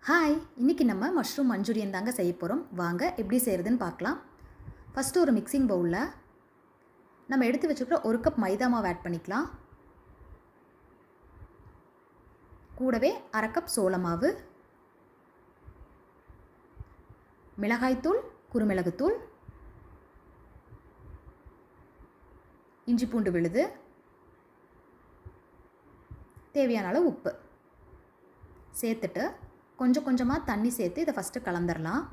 Hi, இன்றைக்கி நம்ம mushroom Manchurian தாங்க செய்ய போகிறோம். வாங்க எப்படி செய்கிறதுன்னு பார்க்கலாம். ஃபஸ்ட்டு ஒரு மிக்சிங் பவுலில் நம்ம எடுத்து வச்சுக்கிற 1 கப் மைதா மாவு ஆட் பண்ணிக்கலாம். கூடவே 1/2 கப் சோள மாவு, மிளகாய்த்தூள், குருமிளகுத்தூள், இஞ்சி பூண்டு விழுது, தேவையான அளவு உப்பு சேர்த்துட்டு கொஞ்சம் கொஞ்சமாக தண்ணி சேர்த்து இதை ஃபஸ்ட்டு கலந்துடலாம்.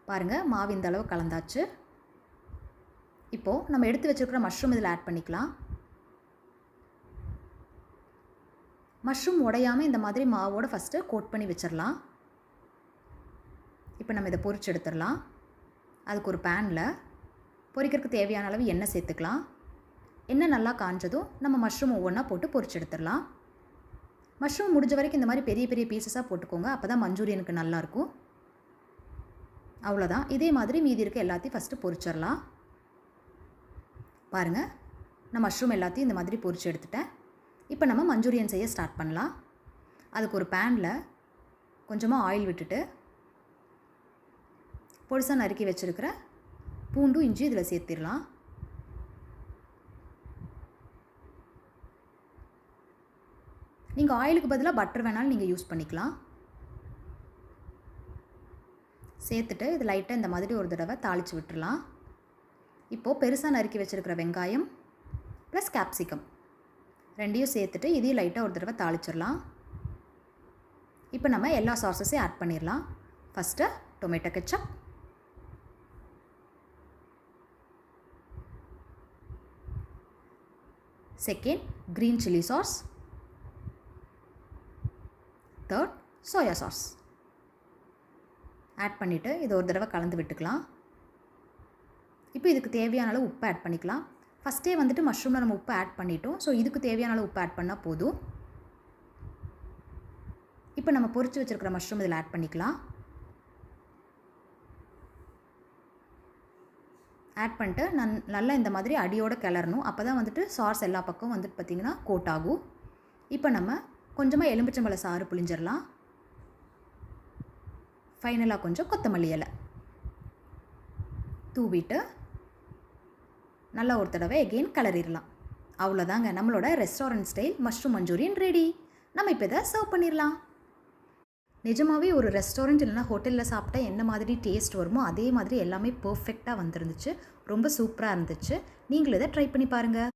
பாருங்கள், மாவு இந்த அளவு கலந்தாச்சு. இப்போது நம்ம எடுத்து வச்சுருக்கிற மஷ்ரூம் இதில் ஆட் பண்ணிக்கலாம். மஷ்ரூம் உடையாமல் இந்த மாதிரி மாவோடு ஃபஸ்ட்டு கோட் பண்ணி வச்சிடலாம். இப்போ நம்ம இதை பொரிச்சு எடுத்துடலாம். அதுக்கு ஒரு பேனில் பொரிக்கிறதுக்கு தேவையான அளவு எண்ணெய் சேர்த்துக்கலாம். எண்ணெய் நல்லா காஞ்சதும் நம்ம மஷ்ரூம் ஒவ்வொன்றா போட்டு பொரிச்சு எடுத்துடலாம். மஷ்ரூம் முடிஞ்ச வரைக்கும் இந்த மாதிரி பெரிய பெரிய பீசஸாக போட்டுக்கோங்க, அப்போ தான் மஞ்சூரியனுக்கு நல்லாயிருக்கும். அவ்வளோதான். இதே மாதிரி மீதி இருக்க எல்லாத்தையும் ஃபஸ்ட்டு பொரிச்சிடலாம். பாருங்கள், நான் மஷ்ரூம் எல்லாத்தையும் இந்த மாதிரி பொரிச்சு எடுத்துட்டேன். இப்போ நம்ம மஞ்சூரியன் செய்ய ஸ்டார்ட் பண்ணலாம். அதுக்கு ஒரு பேனில் கொஞ்சமாக ஆயில் விட்டுட்டு பொடிசாக நறுக்கி வச்சுருக்கிற பூண்டும் இஞ்சி இதில் சேர்த்திடலாம். நீங்கள் ஆயிலுக்கு பதிலாக பட்டர் வேணாலும் நீங்கள் யூஸ் பண்ணிக்கலாம். சேர்த்துட்டு இது லைட்டாக இந்த மாதிரி ஒரு தடவை தாளித்து விட்டுடலாம். இப்போது பெருசாக நறுக்கி வச்சுருக்கிற வெங்காயம் ப்ளஸ் கேப்சிகம் ரெண்டையும் சேர்த்துட்டு இதையும் லைட்டாக ஒரு தடவை தாளிச்சிடலாம். இப்போ நம்ம எல்லா சாஸஸையும் ஆட் பண்ணிடலாம். First tomato ketchup, second green chilli sauce, third soya sauce add பண்ணிவிட்டு இதை ஒரு தடவை கலந்து விட்டுக்கலாம். இப்போ இதுக்கு தேவையான அளவு உப்பு ஆட் பண்ணிக்கலாம். ஃபஸ்ட்டே வந்துட்டு மஷ்ரூமில் நம்ம உப்பு ஆட் பண்ணிட்டோம். ஸோ இதுக்கு தேவையான அளவு உப்பு ஆட் பண்ணால் போதும். இப்போ நம்ம பொரிச்சு வச்சுருக்கிற மஷ்ரூம் இதில் ஆட் பண்ணிக்கலாம். ஆட் பண்ணிட்டு நல்லா இந்த மாதிரி அடியோடு கிளறணும். அப்போ தான் வந்துட்டு சாஸ் எல்லா பக்கம் வந்துட்டு பார்த்திங்கன்னா கோட் ஆகும். இப்போ நம்ம கொஞ்சமாக எலுமிச்சம்பழ சாறு புளிஞ்சிடலாம். ஃபைனலாக கொஞ்சம் கொத்தமல்லி இலை தூவிட்டு நல்லா ஒரு தடவை எகெயின் கிளறிடலாம். அவ்வளோதாங்க, நம்மளோட restaurant style mushroom Manchurian ready. நம்ம இப்போ இதை சர்வ் பண்ணிடலாம். நிஜமாகவே ஒரு ரெஸ்டாரண்ட் இல்லைனா ஹோட்டலில் சாப்பிட்டா என்ன மாதிரி டேஸ்ட் வருமோ அதே மாதிரி எல்லாமே பர்ஃபெக்டாக வந்துருந்துச்சு. ரொம்ப சூப்பராக இருந்துச்சு. நீங்களும் இதை ட்ரை பண்ணி பாருங்கள்.